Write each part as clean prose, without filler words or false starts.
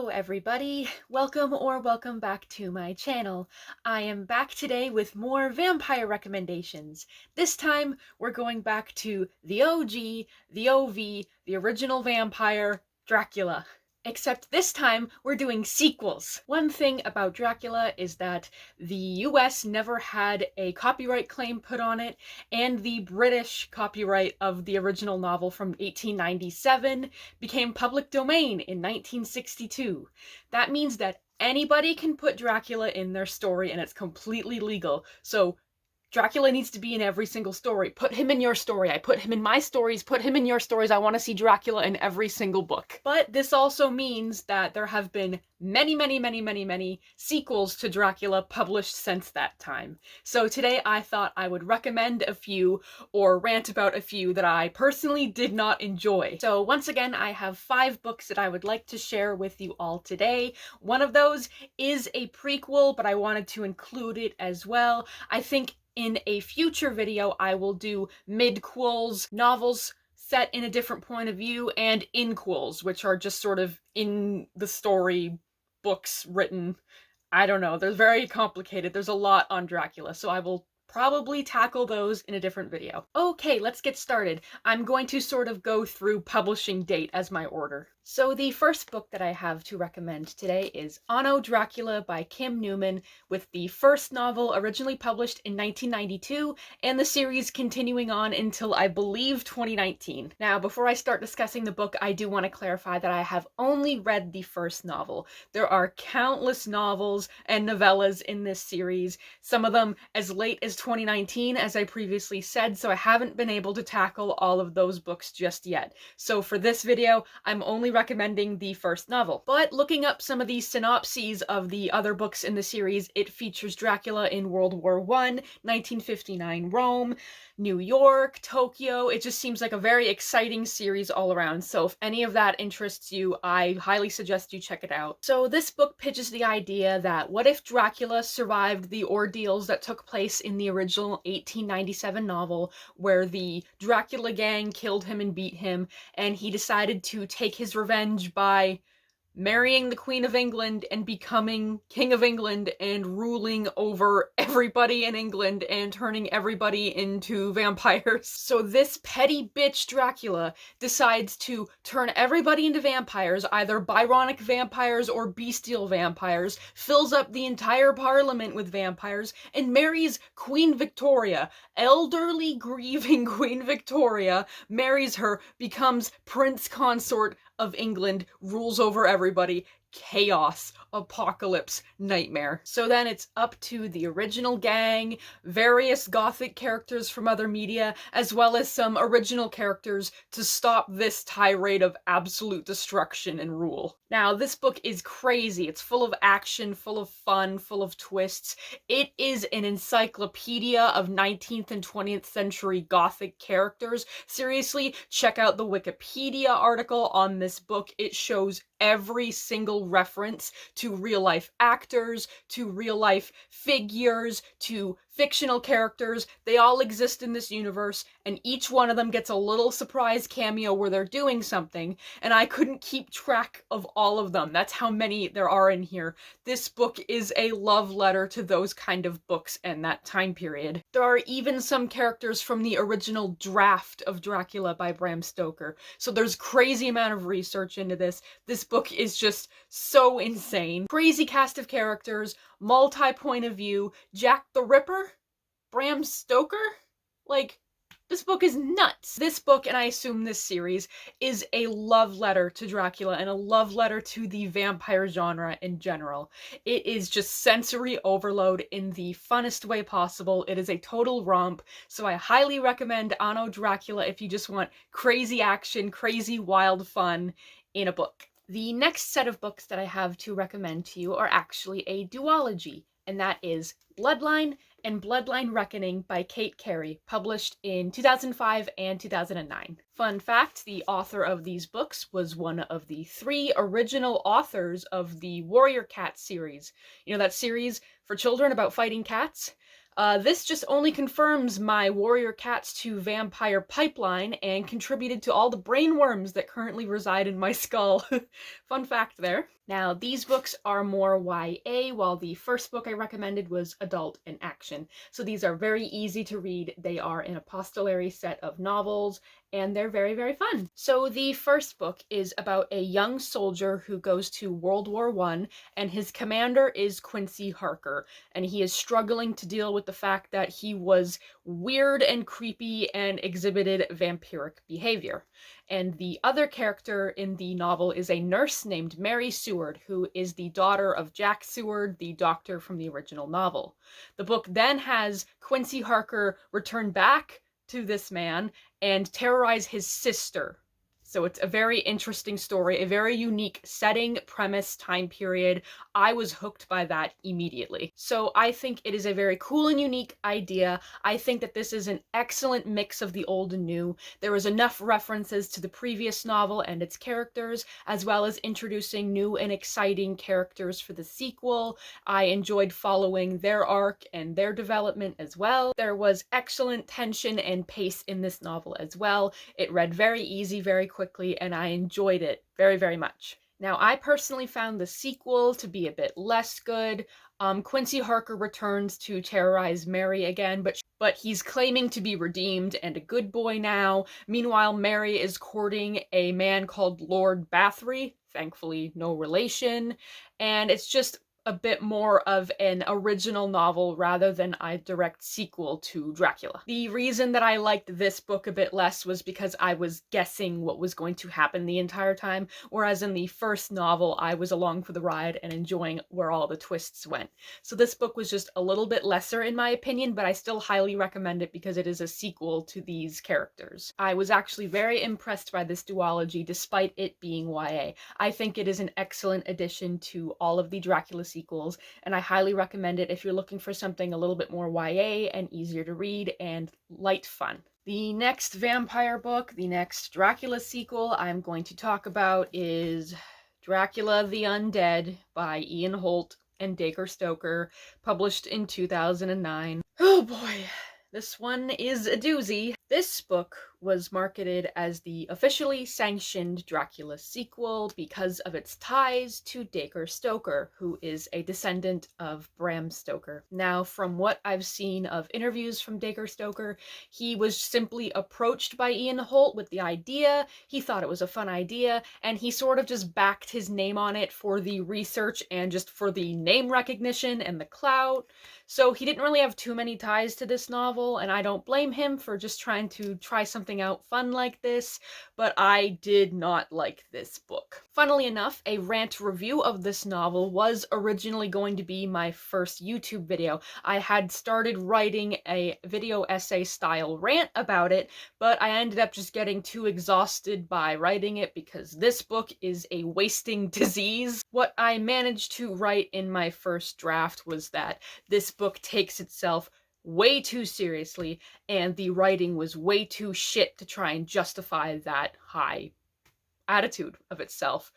Hello everybody, welcome back to my channel. I am back today with more vampire recommendations. This time we're going back to the OG, the OV, the original vampire, Dracula. Except this time we're doing sequels. One thing about Dracula is that the US never had a copyright claim put on it, and the British copyright of the original novel from 1897 became public domain in 1962. That means that anybody can put Dracula in their story and it's completely legal. So Dracula needs to be in every single story. Put him in your story. I put him in my stories. Put him in your stories. I want to see Dracula in every single book. But this also means that there have been many sequels to Dracula published since that time. So today I thought I would recommend a few or rant about a few that I personally did not enjoy. So once again, I have 5 books that I would like to share with you all today. One of those is a prequel, but I wanted to include it as well. I think in a future video, I will do midquels, novels set in a different point of view, and inquels, which are just sort of in the story books written. I don't know, they're very complicated. There's a lot on Dracula, so I will probably tackle those in a different video. Okay, let's get started. I'm going to sort of go through publishing date as my order. So the first book that I have to recommend today is Anno, Dracula by Kim Newman, with the first novel originally published in 1992 and the series continuing on until I believe 2019. Now, before I start discussing the book, I do want to clarify that I have only read the first novel. There are countless novels and novellas in this series, some of them as late as 2019, as I previously said, so I haven't been able to tackle all of those books just yet. So for this video, I'm only recommending the first novel. But looking up some of the synopses of the other books in the series, it features Dracula in World War I, 1959 Rome, New York, Tokyo. It just seems like a very exciting series all around. So if any of that interests you, I highly suggest you check it out. So this book pitches the idea that what if Dracula survived the ordeals that took place in the original 1897 novel, where the Dracula gang killed him and beat him, and he decided to take his revenge by marrying the Queen of England and becoming King of England and ruling over everybody in England and turning everybody into vampires. So this petty bitch Dracula decides to turn everybody into vampires, either Byronic vampires or bestial vampires, fills up the entire parliament with vampires, and marries Queen Victoria. Elderly, grieving Queen Victoria marries her, becomes Prince Consort of England, rules over everybody. Chaos, apocalypse, nightmare. So then it's up to the original gang, various gothic characters from other media, as well as some original characters to stop this tirade of absolute destruction and rule. Now, this book is crazy. It's full of action, full of fun, full of twists. It is an encyclopedia of 19th and 20th century gothic characters. Seriously, check out the Wikipedia article on this book. It shows every single reference to real-life actors, to real-life figures, to fictional characters. They all exist in this universe, and each one of them gets a little surprise cameo where they're doing something, and I couldn't keep track of all of them. That's how many there are in here. This book is a love letter to those kind of books and that time period. There are even some characters from the original draft of Dracula by Bram Stoker, so there's crazy amount of research into this. This book is just so insane. Crazy cast of characters, multi-point of view, Jack the Ripper? Bram Stoker? Like, this book is nuts. This book, and I assume this series, is a love letter to Dracula and a love letter to the vampire genre in general. It is just sensory overload in the funnest way possible. It is a total romp, so I highly recommend Anno, Dracula if you just want crazy action, crazy wild fun in a book. The next set of books that I have to recommend to you are actually a duology, and that is Bloodline and Bloodline Reckoning by Cary, published in 2005 and 2009. Fun fact, the author of these books was one of the 3 original authors of the Warrior Cat series. You know that series for children about fighting cats? This just only confirms my warrior cats to vampire pipeline and contributed to all the brainworms that currently reside in my skull. Fun fact there. Now, these books are more YA, while the first book I recommended was adult and action. So these are very easy to read. They are an epistolary set of novels, and they're very, very fun. So the first book is about a young soldier who goes to World War I, and his commander is Quincy Harker, and he is struggling to deal with the fact that he was weird and creepy and exhibited vampiric behavior. And the other character in the novel is a nurse named Mary Seward, who is the daughter of Jack Seward, the doctor from the original novel. The book then has Quincy Harker return back to this man and terrorize his sister. So it's a very interesting story, a very unique setting, premise, time period. I was hooked by that immediately. So I think it is a very cool and unique idea. I think that this is an excellent mix of the old and new. There is enough references to the previous novel and its characters, as well as introducing new and exciting characters for the sequel. I enjoyed following their arc and their development as well. There was excellent tension and pace in this novel as well. It read very easy, very quickly, and I enjoyed it very, very much. Now, I personally found the sequel to be a bit less good. Quincy Harker returns to terrorize Mary again, but he's claiming to be redeemed and a good boy now. Meanwhile, Mary is courting a man called Lord Bathory, thankfully no relation, and it's just a bit more of an original novel rather than a direct sequel to Dracula. The reason that I liked this book a bit less was because I was guessing what was going to happen the entire time, whereas in the first novel I was along for the ride and enjoying where all the twists went. So this book was just a little bit lesser in my opinion, but I still highly recommend it because it is a sequel to these characters. I was actually very impressed by this duology despite it being YA. I think it is an excellent addition to all of the Dracula sequels, and I highly recommend it if you're looking for something a little bit more YA and easier to read and light fun. The next vampire book, the next Dracula sequel I'm going to talk about is Dracula the Undead by Ian Holt and Dacre Stoker, published in 2009. Oh boy, this one is a doozy. This book was marketed as the officially sanctioned Dracula sequel because of its ties to Dacre Stoker, who is a descendant of Bram Stoker. Now, from what I've seen of interviews from Dacre Stoker, he was simply approached by Ian Holt with the idea, he thought it was a fun idea, and he sort of just backed his name on it for the research and just for the name recognition and the clout. So he didn't really have too many ties to this novel, and I don't blame him for just trying to try something out fun like this, but I did not like this book. Funnily enough, a rant review of this novel was originally going to be my first YouTube video. I had started writing a video essay style rant about it, but I ended up just getting too exhausted by writing it because this book is a wasting disease. What I managed to write in my first draft was that this book takes itself way too seriously, and the writing was way too shit to try and justify that high attitude of itself.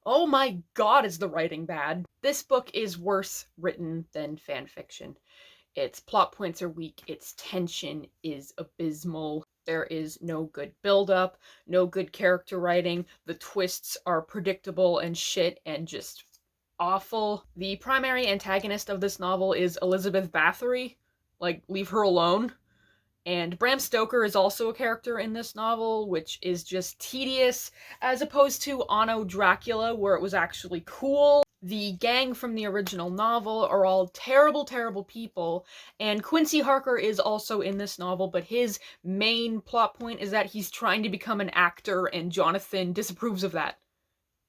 Oh my god, is the writing bad. This book is worse written than fanfiction. Its plot points are weak, its tension is abysmal, there is no good build-up, no good character writing, the twists are predictable and shit and just awful. The primary antagonist of this novel is Elizabeth Bathory. Like, leave her alone. And Bram Stoker is also a character in this novel, which is just tedious, as opposed to Anno Dracula, where it was actually cool. The gang from the original novel are all terrible, terrible people, and Quincy Harker is also in this novel, but his main plot point is that he's trying to become an actor, and Jonathan disapproves of that.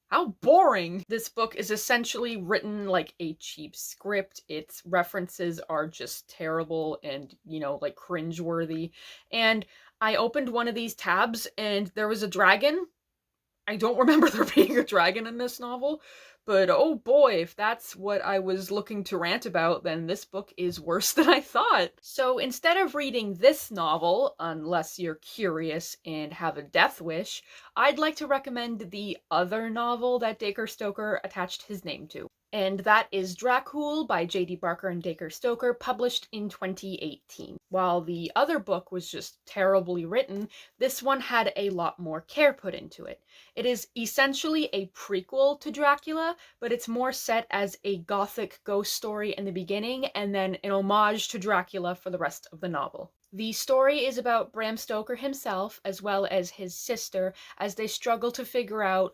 How boring! This book is essentially written like a cheap script. Its references are just terrible and, like cringeworthy. And I opened one of these tabs and there was a dragon. I don't remember there being a dragon in this novel, But oh boy, if that's what I was looking to rant about, then this book is worse than I thought. So instead of reading this novel, unless you're curious and have a death wish, I'd like to recommend the other novel that Dacre Stoker attached his name to. And that is Dracul by J.D. Barker and Dacre Stoker, published in 2018. While the other book was just terribly written, this one had a lot more care put into it. It is essentially a prequel to Dracula, but it's more set as a gothic ghost story in the beginning, and then an homage to Dracula for the rest of the novel. The story is about Bram Stoker himself, as well as his sister, as they struggle to figure out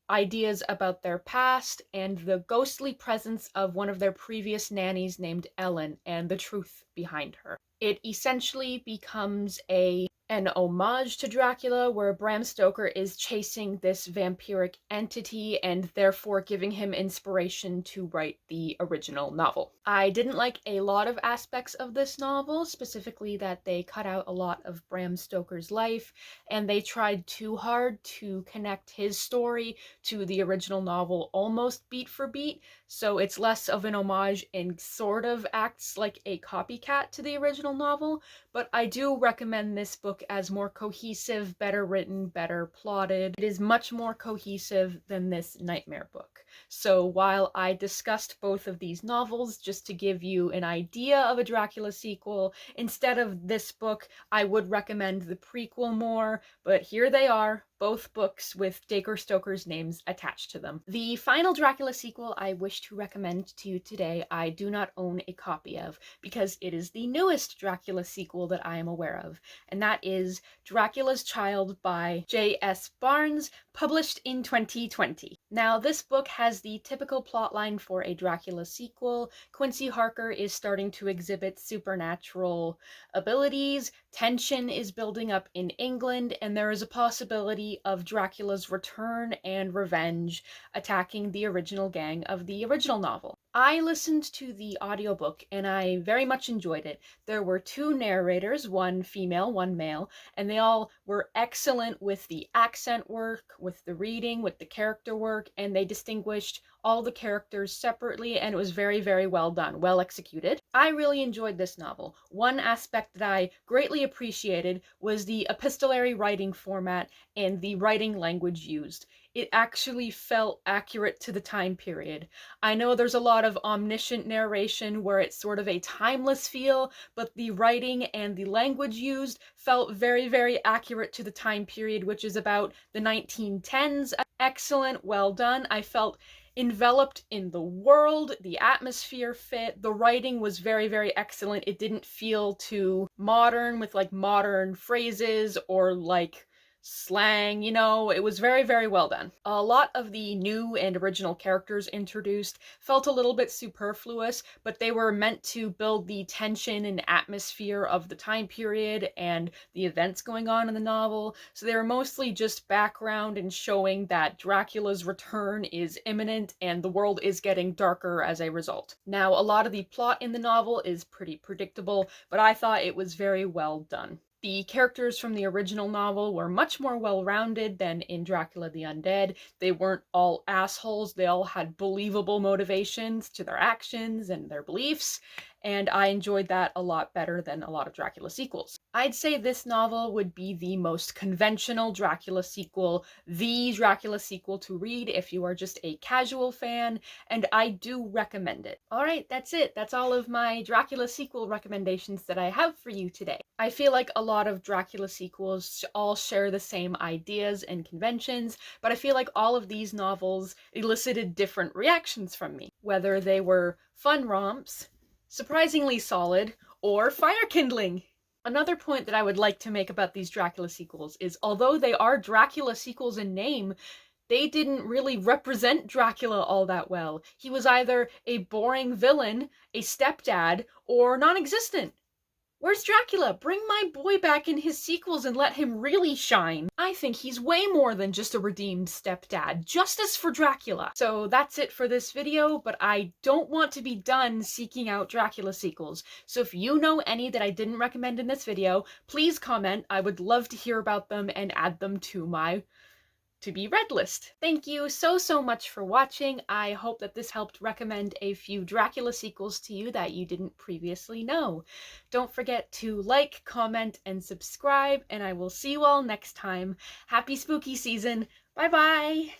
ideas about their past and the ghostly presence of one of their previous nannies named Ellen and the truth behind her. It essentially becomes an homage to Dracula, where Bram Stoker is chasing this vampiric entity and therefore giving him inspiration to write the original novel. I didn't like a lot of aspects of this novel, specifically that they cut out a lot of Bram Stoker's life, and they tried too hard to connect his story to the original novel almost beat for beat, so it's less of an homage and sort of acts like a copycat to the original novel, but I do recommend this book as more cohesive, better written, better plotted. It is much more cohesive than this Nightmare book. So while I discussed both of these novels just to give you an idea of a Dracula sequel, instead of this book, I would recommend the prequel more, but here they are, both books with Dacre Stoker's names attached to them. The final Dracula sequel I wish to recommend to you today, I do not own a copy of, because it is the newest Dracula sequel that I am aware of, and that is Dracula's Child by J.S. Barnes, published in 2020. Now, this book has the typical plotline for a Dracula sequel. Quincy Harker is starting to exhibit supernatural abilities, tension is building up in England, and there is a possibility of Dracula's return and revenge attacking the original gang of the original novel. I listened to the audiobook and I very much enjoyed it. There were two narrators, one female, one male, and they all were excellent with the accent work, with the reading, with the character work, and they distinguished all the characters separately, and it was very, very well done, well executed. I really enjoyed this novel. One aspect that I greatly appreciated was the epistolary writing format and the writing language used. It actually felt accurate to the time period. I know there's a lot of omniscient narration where it's sort of a timeless feel, but the writing and the language used felt very, very accurate to the time period, which is about the 1910s. Excellent, well done. I felt enveloped in the world, the atmosphere fit, the writing was very, very excellent. It didn't feel too modern with like modern phrases or like slang, it was very, very well done. A lot of the new and original characters introduced felt a little bit superfluous, but they were meant to build the tension and atmosphere of the time period and the events going on in the novel, so they were mostly just background and showing that Dracula's return is imminent and the world is getting darker as a result. Now, a lot of the plot in the novel is pretty predictable, but I thought it was very well done. The characters from the original novel were much more well-rounded than in Dracula the Undead. They weren't all assholes, they all had believable motivations to their actions and their beliefs, and I enjoyed that a lot better than a lot of Dracula sequels. I'd say this novel would be the most conventional Dracula sequel, the Dracula sequel to read if you are just a casual fan, and I do recommend it. Alright, that's it. That's all of my Dracula sequel recommendations that I have for you today. I feel like a lot of Dracula sequels all share the same ideas and conventions, but I feel like all of these novels elicited different reactions from me, whether they were fun romps, surprisingly solid, or fire-kindling. Another point that I would like to make about these Dracula sequels is, although they are Dracula sequels in name, they didn't really represent Dracula all that well. He was either a boring villain, a stepdad, or non-existent. Where's Dracula? Bring my boy back in his sequels and let him really shine. I think he's way more than just a redeemed stepdad. Justice for Dracula. So that's it for this video, but I don't want to be done seeking out Dracula sequels. So if you know any that I didn't recommend in this video, please comment. I would love to hear about them and add them to my to be Red List. Thank you so much for watching. I hope that this helped recommend a few Dracula sequels to you that you didn't previously know. Don't forget to like, comment, and subscribe, and I will see you all next time. Happy spooky season. Bye bye!